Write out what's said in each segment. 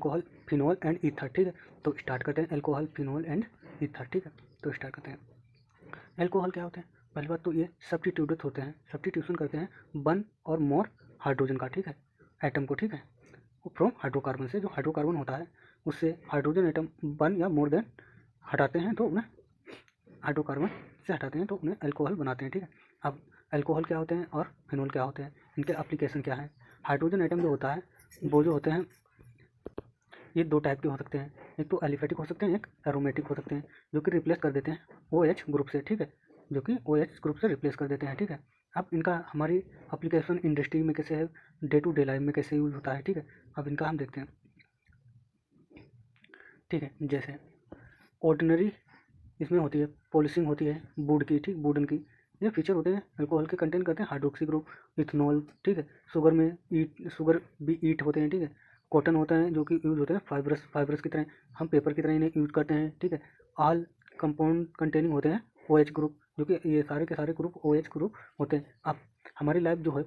Alcohol, phenol and ether, ठीक है। तो स्टार्ट करते हैं अल्कोहल, फिनोल एंड ईथर, ठीक है। तो स्टार्ट करते हैं। अल्कोहल क्या होते हैं? पहली बात तो ये सब्स्टिट्यूटेड होते हैं, सब्स्टिट्यूशन करते हैं वन और मोर हाइड्रोजन का, ठीक है, एटम को, ठीक है, फ्रॉम हाइड्रोकार्बन से। जो हाइड्रोकार्बन होता है उससे हाइड्रोजन एटम वन या मोर देन हटाते हैं, तो उन्हें हाइड्रोकार्बन से हटाते हैं तो उन्हें अल्कोहल बनाते हैं, ठीक है। अब अल्कोहल क्या होते हैं और फिनोल क्या होते हैं, इनके एप्लीकेशन क्या है? हाइड्रोजन एटम जो होता है वो जो होते हैं ये दो टाइप के हो सकते हैं, एक तो एलिफेटिक हो सकते हैं, एक एरोमेटिक हो सकते हैं, जो कि रिप्लेस कर देते हैं OH ग्रुप से, ठीक है, जो कि OH ग्रुप से रिप्लेस कर देते हैं, ठीक है। अब इनका हमारी एप्लीकेशन इंडस्ट्री में कैसे है, डे टू डे लाइफ में कैसे यूज होता है, ठीक है। अब इनका हम देखते हैं, ठीक है। जैसे ऑर्डिनरी इसमें होती है पॉलिशिंग होती है वुड की, ठीक, वुडन की। ये फीचर होते हैं अल्कोहल के, कंटेन करते हैं हाइड्रोक्सी ग्रुप, इथेनॉल, ठीक है। शुगर में शुगर भी ईट होते हैं, ठीक है। कॉटन होता है जो कि यूज होते हैं फाइबरस की तरह, हम पेपर की तरह इन्हें यूज करते हैं, ठीक है। ऑल कंपाउंड कंटेनिंग होते हैं OH ग्रुप, जो कि ये सारे के सारे ग्रुप OH ग्रुप होते हैं। अब हमारी लाइफ जो है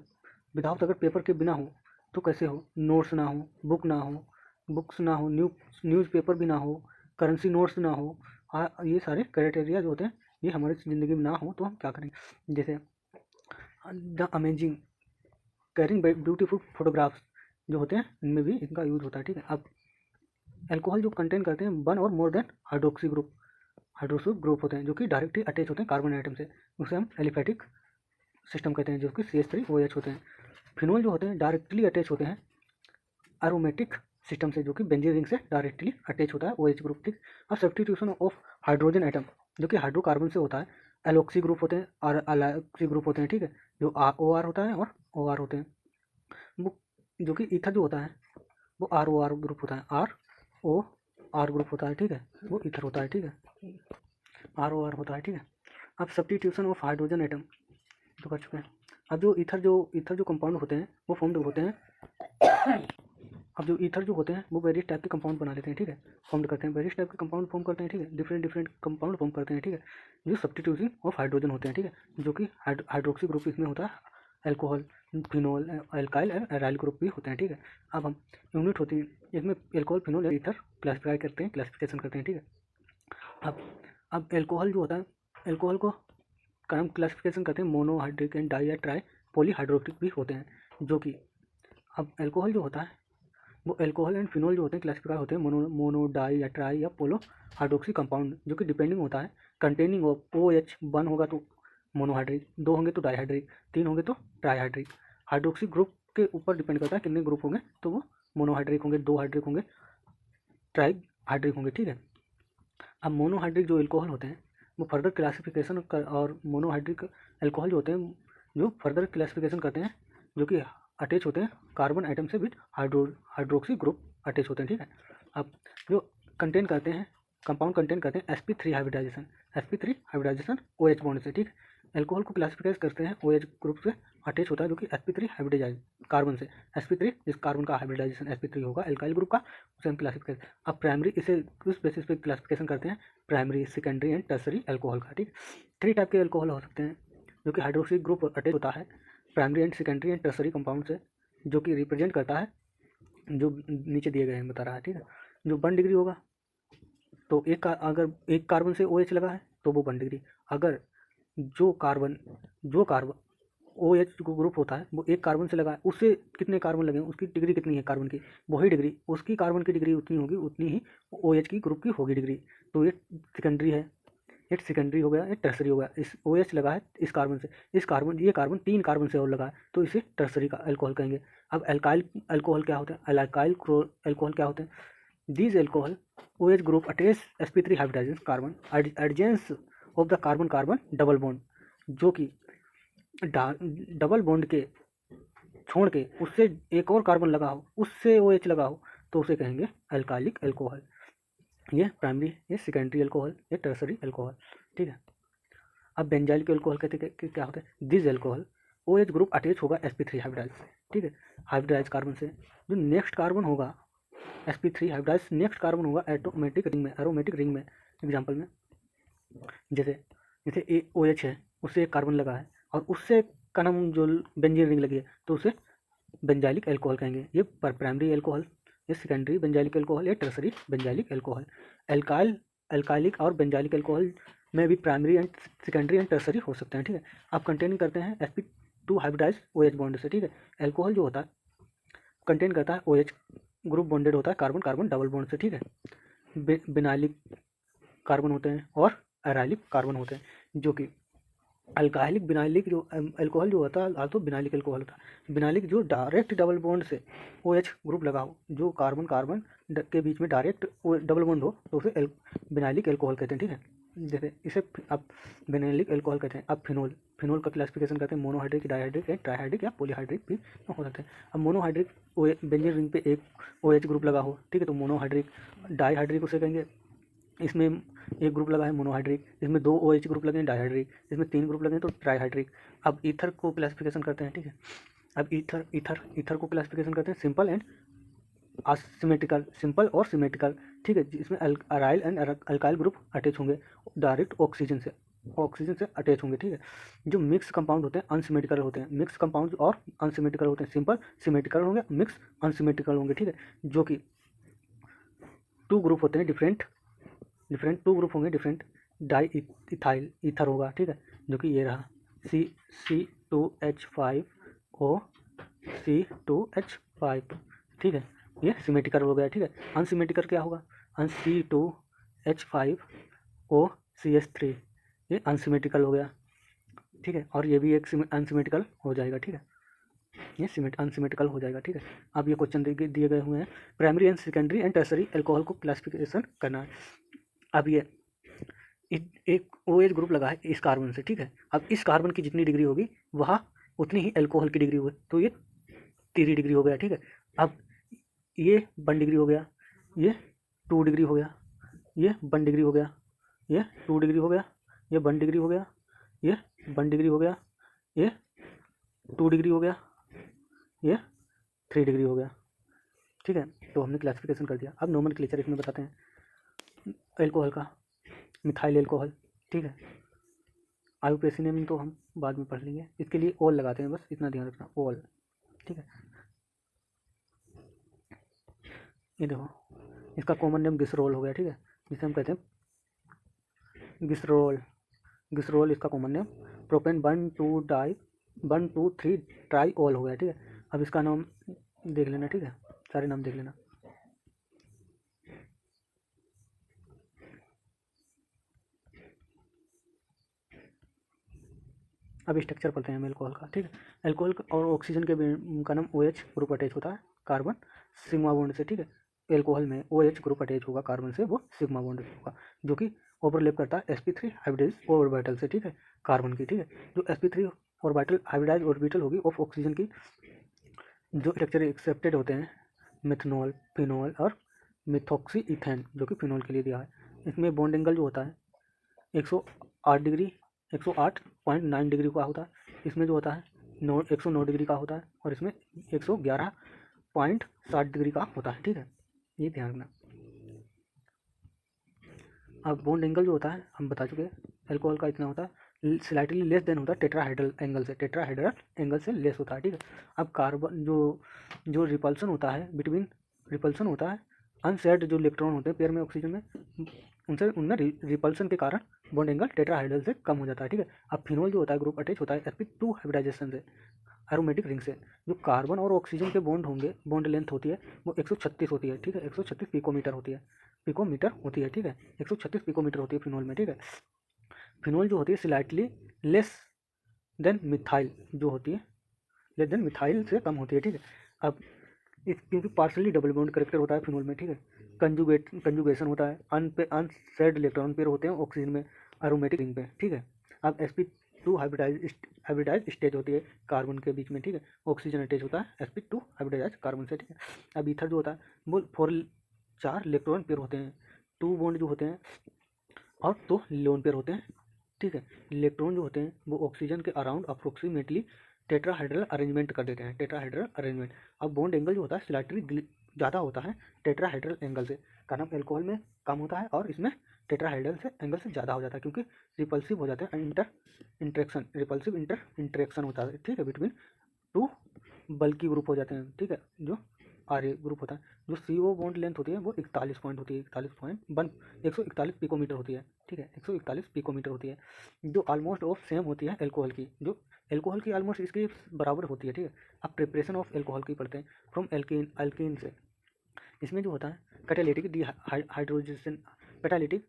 विदाउट अगर पेपर के बिना हो तो कैसे हो, नोट्स ना हो, बुक्स ना हो, न्यूज़पेपर भी ना हो, करेंसी नोट्स ना हो, ये सारे क्राइटेरिया जो होते हैं ये हमारी ज़िंदगी में ना हो तो हम क्या करेंगे? जैसे the amazing carrying beautiful photographs जो होते हैं इनमें भी इनका यूज होता है, ठीक है। अब अल्कोहल जो कंटेन करते हैं वन और मोर देन हाइड्रोक्सी ग्रुप होते हैं, जो कि डायरेक्टली अटैच होते हैं कार्बन आइटम से, उसे हम एलिफेटिक सिस्टम कहते हैं, जो कि CH3OH होते हैं। फिनोल जो होते हैं डायरेक्टली अटैच होते हैं एरोमेटिक सिस्टम से, जो कि बेंजीन रिंग से डायरेक्टली अटैच होता है OH ग्रुप, ठीक। अब सब्स्टिट्यूशन ऑफ हाइड्रोजन एटम जो कि हाइड्रोकार्बन से होता है, एलॉक्सी ग्रुप होते हैं और एलॉक्सी ग्रुप होते हैं, ठीक है, जो OR होता है और OR होते हैं। वो जो कि ईथर जो होता है वो ROR ग्रुप होता है, ROR ग्रुप होता है, ठीक है, वो ईथर होता है, ठीक है, ROR होता है, ठीक है। अब सब्स्टिट्यूशन ऑफ हाइड्रोजन एटम तो कर चुके हैं। अब जो ईथर जो कंपाउंड होते हैं वो फॉर्म होते हैं, अब जो ईथर जो होते हैं वो वेरियस टाइप के कंपाउंड बना लेते हैं, ठीक है, फॉर्म करते हैं, वेरियस टाइप के कंपाउंड फॉर्म करते हैं, ठीक है, डिफरेंट कंपाउंड फॉर्म करते हैं, ठीक है, जो सब्स्टिट्यूशन ऑफ हाइड्रोजन होते हैं, ठीक है, जो कि हाइड्रोक्सी ग्रुप इसमें होता है, अल्कोहल, फिनोल, अल्काइल और एराइल ग्रुप भी होते हैं, ठीक है। अब हम यूनिट होती है इसमें अल्कोहल, फिनोल, ईथर क्लासिफाई करते हैं, क्लासिफिकेशन करते हैं, ठीक है। अब अल्कोहल जो होता है, अल्कोहल को हम क्लासिफिकेशन करते हैं मोनोहाइड्रिक एंड डाई या ट्राई पॉलीहाइड्रोक्सिक भी होते हैं, जो कि अब अल्कोहल जो होता है वो अल्कोहल एंड फिनोल जो होते हैं क्लासिफाई होते हैं मोनो डाई या ट्राई या पोलो हाइड्रोक्सी कंपाउंड, जो कि डिपेंडिंग होता है कंटेनिंग ऑफ OH, वन होगा तो मोनोहाइड्रिक, दो होंगे तो डाईहाइड्रिक, तीन होंगे तो ट्राईहाइड्रिक। हाइड्रोक्सी ग्रुप के ऊपर डिपेंड करता है कितने ग्रुप होंगे, तो वो मोनोहाइड्रिक होंगे, दो हाइड्रिक होंगे, ट्राईहाइड्रिक होंगे, ठीक है। अब मोनोहाइड्रिक जो अल्कोहल होते हैं वो फर्दर क्लासिफिकेशन और मोनोहाइड्रिक अल्कोहल जो होते हैं जो फर्दर क्लासिफिकेशन करते हैं, जो कि अटैच होते हैं कार्बन आइटम से विद हाइड्रोक्सी ग्रुप अटैच होते हैं, ठीक है। अब जो कंटेन करते हैं कंपाउंड कंटेन करते हैं sp3 हाइब्रिडाइजेशन OH बॉन्ड से, ठीक है। अल्कोहल को क्लासिफाई करते हैं OH ग्रुप से अटैच होता है, जो कि sp3 हाइब्रिडाइज कार्बन से, sp3 जिस कार्बन का हाइब्रिडाइजेशन sp3 होगा अल्काइल ग्रुप का, उसे हम क्लासिफाई। अब प्राइमरी इसे उस बेसिस पे क्लासिफिकेशन करते हैं primary, secondary and tertiary alcohol का, ठीक। 3 टाइप के अल्कोहल हो सकते हैं जो कि हाइड्रोक्सी ग्रुप अटैच होता है primary and secondary and tertiary compound से, जो कि रिप्रेजेंट करता है जो नीचे दिए गए हैं बता रहा है, ठीक है। जो 1 डिग्री होगा तो अगर एक कार्बन से OH लगा है तो वो 1 डिग्री, अगर जो कार्बन OH ग्रुप होता है वो एक कार्बन से लगा है, उससे कितने कार्बन लगे हैं उसकी डिग्री कितनी है कार्बन की, वही डिग्री उसकी कार्बन की डिग्री उतनी होगी, उतनी ही OH की ग्रुप की होगी डिग्री, तो ये सेकेंडरी है, ये सेकेंडरी हो गया, ये टर्सरी हो गया। इस OH लगा है इस कार्बन से, ये कार्बन 3 कार्बन से और लगा है तो इसे टर्सरी का अल्कोहल कहेंगे। अब अल्काइल अल्कोहल क्या होते हैं, अल्काइल अल्कोहल क्या होते हैं, these alcohol OH group attach sp3 hybridisation carbon adjacent of the carbon carbon double bond, जो कि डबल बॉन्ड के छोड़ के उससे एक और कार्बन लगा हो, उससे OH लगा हो, तो उसे कहेंगे अल्कालिक अल्कोहल। ये प्राइमरी, ये सेकेंडरी अल्कोहल, ये टर्सरी अल्कोहल, ठीक है। अब बेंजाइलिक अल्कोहल कहते हैं क्या होता है, this alcohol OH group attach होगा sp3 हाइब्रिडाइज से, ठीक है, हाइब्रिडाइज कार्बन से। जो नेक्स्ट कार्बन होगा sp3 हाइब्रिडाइज नेक्स्ट कार्बन होगा एरोमेटिक रिंग में एग्जाम्पल में, जैसे OH है उससे एक कार्बन लगा है और उससे का नाम जो बेंजीन रिंग लगी है तो उसे बेंजाइलिक अल्कोहल कहेंगे। ये प्राइमरी अल्कोहल ये सेकेंडरी बेंजाइलिक एल्कोहल या टर्सरी बेंजाइलिक एल्कोहल। अल्काइलिक और बेंजाइलिक एल्कोहल में भी primary and secondary and tertiary हो सकते हैं, ठीक है। आप कंटेन करते हैं sp2 हाइब्रिडाइज OH बॉन्ड से, ठीक है। एल्कोहल जो होता है कंटेन करता है OH ग्रुप बॉन्डेड होता है कार्बन कार्बन डबल बॉन्ड से, ठीक है। बिनाइलिक कार्बन होते हैं और एराइलिक कार्बन होते हैं, जो कि अल्काहलिक बिनाइलिक जो एल्कोहल जो होता है तो बिनाइलिक एल्कोहल होता है। बिनाइलिक जो डायरेक्ट डबल बॉन्ड से OH ग्रुप लगा हो, जो कार्बन कार्बन के बीच में डायरेक्ट डबल बॉन्ड हो, तो उसे बिनाइलिक एल्कोहल कहते हैं, ठीक है। जैसे इसे आप बिनाइलिक एल्कोहल कहते हैं। अब फिनोल का क्लासिफिकेशन करते हैं मोनोहाइड्रिक, डाइहाइड्रिक या ट्राइहाइड्रिक या पॉलीहाइड्रिक भी हो सकते हैं। अब मोनोहाइड्रिक बेंजीन रिंग पे एक OH ग्रुप लगा हो, ठीक है, तो मोनोहाइड्रिक। डाइहाइड्रिक उसे कहेंगे, इसमें एक ग्रुप लगा है मोनोहाइड्रिक, इसमें 2 OH ग्रुप लगे हैं डाइहाइड्रिक, इसमें 3 ग्रुप लगे हैं तो ट्राइहाइड्रिक। अब ईथर को क्लासिफिकेशन करते हैं, ठीक है। अब ईथर को क्लासिफिकेशन करते हैं सिंपल एंड असिमेट्रिकल, सिंपल और सिमेट्रिकल, ठीक है, जिसमें aryl and alkyl group attach होंगे डायरेक्ट ऑक्सीजन से अटैच होंगे, ठीक है। जो मिक्स कंपाउंड होते हैं अनसिमेट्रिकल होते हैं, मिक्स कंपाउंड और अनसिमेट्रिकल होते हैं, सिंपल सिमेट्रिकल होंगे, मिक्स अनसिमेट्रिकल होंगे, ठीक है। जो कि 2 ग्रुप होते हैं डिफरेंट 2 ग्रुप होंगे डिफरेंट। डाई इथाइल ईथर होगा, ठीक है, जो कि ये रहा C2H5O C2H5, ठीक है, ये सिमेट्रिकल हो गया, ठीक है। अनसिमेट्रिकल क्या होगा, C2H5O CH3, ये अनसिमेट्रिकल हो गया, ठीक है, और ये भी एक अनसिमेट्रिकल हो जाएगा, ठीक है, ये अनसिमेट्रिकल हो जाएगा, ठीक है। अब ये क्वेश्चन दिए गए हुए हैं primary and secondary and tertiary alcohol को क्लासिफिकेशन करना है। अब ये एक OH ग्रुप लगा है इस कार्बन से, ठीक है। अब इस कार्बन की जितनी डिग्री होगी वह उतनी ही एल्कोहल की डिग्री होगी, तो ये 3 डिग्री हो गया, ठीक है। अब ये 1 डिग्री हो गया, ये 2 डिग्री हो गया, ये 1 डिग्री हो गया, ये 2 डिग्री हो गया, ये 1 डिग्री हो गया, ये 1 डिग्री हो गया, ये 2 डिग्री हो गया, ये 3 डिग्री हो गया, ठीक है। तो हमने क्लासिफिकेशन कर दिया। अब नोमेनक्लेचर इसमें बताते हैं एल्कोहल का। मिथाइल एल्कोहल, ठीक है। आयुपेसी नेम तो हम बाद में पढ़ लेंगे, इसके लिए ओल लगाते हैं, बस इतना ध्यान रखना, ओल, ठीक है। ये देखो इसका कॉमन नेम ग्लिसरॉल हो गया, ठीक है, जिसे हम कहते हैं ग्लिसरॉल इसका कॉमन नेम। प्रोपेन 1,2,3 ट्राईओल हो गया, ठीक है। अब इसका नाम देख लेना, ठीक है, सारे नाम देख लेना। अब स्ट्रक्चर पढ़ते हैं हम एल्कोहल का, ठीक है। एल्कोहल और ऑक्सीजन के का नाम OH ग्रुप अटैच होता है कार्बन सिग्मा बॉन्ड से, ठीक है। एल्कोहल में OH ग्रुप अटैच होगा कार्बन से, वो सिग्मा बॉन्ड होगा, जो कि ओवरलैप करता है sp3 हाइब्रिडाइज ऑर्बिटल से, ठीक है, कार्बन की, ठीक है। जो sp3 ऑर्बिटल हाइब्रिडाइज ऑर्बिटल होगी ऑफ ऑक्सीजन की, जो स्ट्रक्चर एक्सेप्टेड होते हैं मिथनॉल, फिनॉल और मिथॉक्सी इथेन, जो कि फिनॉल के लिए दिया है। इसमें बॉन्ड एंगल जो होता है 108 डिग्री 108.9 डिग्री का होता है। इसमें जो होता है 109 डिग्री का होता है, और इसमें 111.7 डिग्री का होता है, ठीक है, ये ध्यान रखना। अब बॉन्ड एंगल जो होता है हम बता चुके हैं, एल्कोहल का इतना होता है, स्लाइटली लेस देन होता है टेट्राहाइड्रल एंगल से लेस होता है, ठीक है। अब कार्बन जो रिपल्सन होता है अनशेयर्ड जो इलेक्ट्रॉन होते हैं पेयर में ऑक्सीजन में, उनमें रिपल्सन के कारण बॉन्ड एंगल टेट्राहाइड्रल से कम हो जाता है, ठीक है। अब फिनोल जो होता है ग्रुप अटैच होता है sp2 हाइब्रिडाइजेशन से एरोमेटिक रिंग से। जो कार्बन और ऑक्सीजन के बॉन्ड होंगे, बॉन्ड लेंथ होती है वो 136 होती है, ठीक है, 136 पिकोमीटर होती है, ठीक है, 136 पिकोमीटर होती है फिनोल में, ठीक है। फिनोल जो होती है स्लाइटली लेस देन मिथाइल जो होती है, लेस देन मिथाइल से कम होती है, ठीक है। अब क्योंकि पार्सली डबल बॉन्ड करेक्टर होता है फिनोल में, ठीक है, कंजुगेशन होता है, अनसेड इलेक्ट्रॉन पेयर होते हैं ऑक्सीजन में एरोमेटिक रिंग पे, ठीक है। अब sp2 हाइब्रिडाइज स्टेज होती है कार्बन के बीच में, ठीक है, ऑक्सीजन अटैच होता है sp2 हाइब्रिडाइज कार्बन से, ठीक है। अब ईथर जो होता है वो 4 इलेक्ट्रॉन पेयर होते हैं, 2 बॉन्ड जो होते हैं और 2 लोन पेयर होते हैं, ठीक है। इलेक्ट्रॉन जो होते हैं वो ऑक्सीजन के अराउंड अप्रोक्सीमेटली टेट्राहाइड्रल अरेंजमेंट कर देते हैं, टेट्राहाइड्रल अरेंजमेंट। अब बॉन्ड एंगल जो होता है स्लाइटली ज़्यादा होता है टेट्राहाइड्रल एंगल से, कारण एल्कोहल में कम होता है और इसमें टेट्राहाइड्रल से एंगल से ज़्यादा हो जाता है, क्योंकि रिपल्सिव हो जाते हैं, रिपल्सिव इंटरेक्शन होता है, ठीक है, बिटवीन 2 बल्कि ग्रुप हो जाते हैं, ठीक है, जो आर्य ग्रुप होता है, जो CO बॉन्ड लेंथ होती है वो 41 पॉइंट होती है, 41.1 141 पिकोमीटर होती है, ठीक है, 141 पिकोमीटर होती है, जो ऑलमोस्ट ऑफ सेम होती है एल्कोहल की, जो एल्कोहल की ऑलमोस्ट इसके बराबर होती है, ठीक है। अब प्रिपरेशन ऑफ एल्कोहल की पढ़ते हैं फ्रॉम एल्कीन से। इसमें जो होता है कैटालिटिक हाइड्रोजिनेशन, कैटालिटिक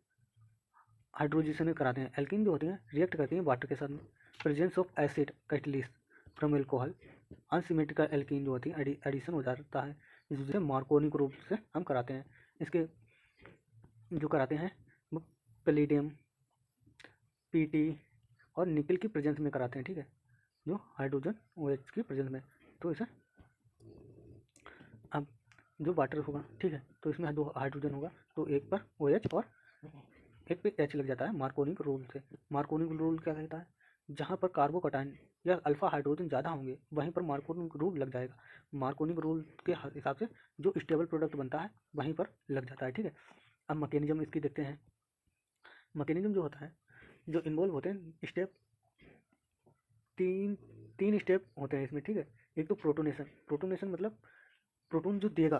हाइड्रोजिनेशन में कराते हैं। एल्कीन जो होती हैं रिएक्ट करती हैं वाटर के साथ में। Presence of acid catalyst from alcohol, unsymmetrical alkene जो होती है एडिशन हो जाता है, जिसे मार्कोनिक रूप से हम कराते हैं। इसके जो कराते हैं वो पैलेडियम, पीटी और निकल की प्रेजेंस में कराते हैं, ठीक है, जो हाइड्रोजन OH की प्रेजेंस में। तो इसे अब जो वाटर होगा, ठीक है, तो इसमें 2 हाइड्रोजन होगा, तो एक पर OH और एक पे H लग जाता है मार्कोनिक रूल से। मार्कोनिक रूल क्या कहता है, जहाँ पर कार्बोकटायन या अल्फा हाइड्रोजन ज़्यादा होंगे वहीं पर मार्कोनिक रूल लग जाएगा। मार्कोनिक रूल के हिसाब से जो स्टेबल प्रोडक्ट बनता है वहीं पर लग जाता है, ठीक है। अब मैकेनिज्म इसकी देखते हैं। मैकेनिज्म जो होता है, जो इन्वॉल्व होते हैं स्टेप, तीन स्टेप होते हैं इसमें, ठीक है। एक तो प्रोटोनेशन, प्रोटोनेशन मतलब प्रोटोन जो देगा,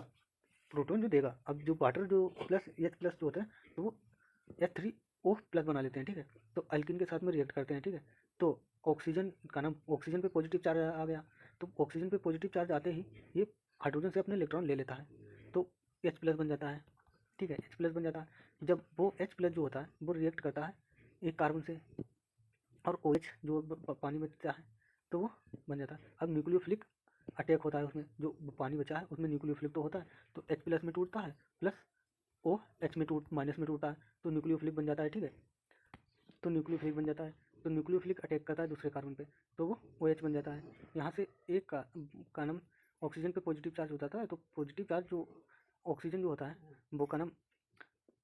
प्रोटोन जो देगा। अब जो वाटर जो प्लस H प्लस जो होता है तो वो H3O प्लस बना लेते हैं, ठीक है, तो अल्किन के साथ में रिएक्ट करते हैं, ठीक है। तो ऑक्सीजन का नाम, ऑक्सीजन पे पॉजिटिव चार्ज आ गया, तो ऑक्सीजन पे पॉजिटिव चार्ज आते ही ये हाइड्रोजन से अपने इलेक्ट्रॉन ले लेता है, तो H प्लस बन जाता है, ठीक है, H प्लस बन जाता है। जब वो H प्लस जो होता है वो रिएक्ट करता है एक कार्बन से, और OH जो पानी में बचा है तो वो बन जाता है। अब न्यूक्लियोफिलिक अटैक होता है उसमें, जो पानी बचा है उसमें न्यूक्लियोफिलिक तो होता है, तो H प्लस में टूटता है, प्लस OH में माइनस में टूटता है, तो न्यूक्लियोफिलिक बन जाता है, ठीक है। तो न्यूक्लियोफिलिक बन जाता है, तो न्यूक्लियोफिलिक अटैक करता है दूसरे कार्बन पे, तो वो OH बन जाता है। यहाँ से एक का नाम ऑक्सीजन पे पॉजिटिव चार्ज हो जाता है, तो पॉजिटिव चार्ज जो ऑक्सीजन जो होता है वो का नाम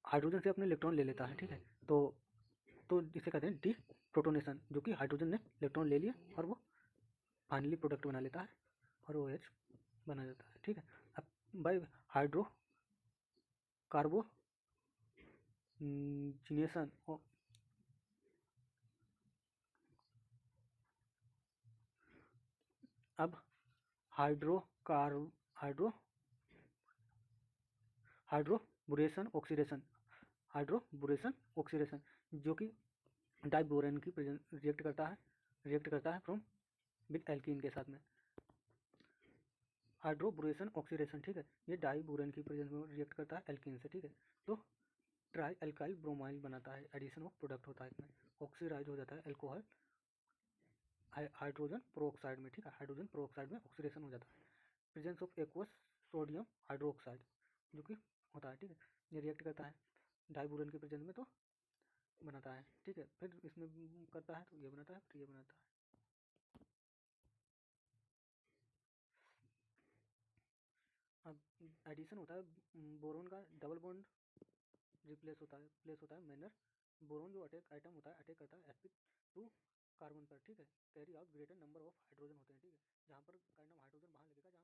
हाइड्रोजन से अपने इलेक्ट्रॉन ले लेता है, ठीक है। तो इसे कहते हैं डी प्रोटोनेशन, जो कि हाइड्रोजन ने इलेक्ट्रॉन ले लिया और वो फाइनली प्रोडक्ट बना लेता है और OH बना जाता है, ठीक है। अब बाय हाइड्रो कार्बोजिनेशन, अब हाइड्रो हाइड्रो हाइड्रोबुरेशन ऑक्सीडेशन, हाइड्रोबुरेशन ऑक्सीडेशन, जो कि डाइबोरेन की रिएक्ट करता है फ्रॉम विद एल्कीन के साथ में। हाइड्रोबुरेशन ऑक्सीडेशन, ठीक है, ये डाइबोरेन की प्रेजेंस में रिएक्ट करता है एल्कीन से, ठीक है। तो ट्राई एल्काइल ब्रोमाइल बनाता है, एडिशन ऑफ प्रोडक्ट होता है इसमें, ऑक्सीडाइज हो जाता है एल्कोहल हाइड्रोजन प्रोऑक्साइड में, ठीक है, हाइड्रोजन प्रोऑक्साइड में ऑक्सीडेशन हो जाता है। Presence of aqueous sodium hydroxide जो कि होता है, ठीक है, ये रिएक्ट करता है डाइबोरेन के प्रेजेंस में, तो बनाता है, ठीक है। फिर इसमें करता है तो ये बनाता है, फिर ये बनाता है। अब एडिशन होता है बोरोन का, डबल बॉन्ड प्लेस होता है मैनर। बोरोन जो अटैक आइटम होता है अटैक करता है sp2 कार्बन पर, ठीक है, carry out greater number of hydrogen होते हैं, ठीक है, जहाँ पर काइंड ऑफ हाइड्रोजन बाहर लगेगा,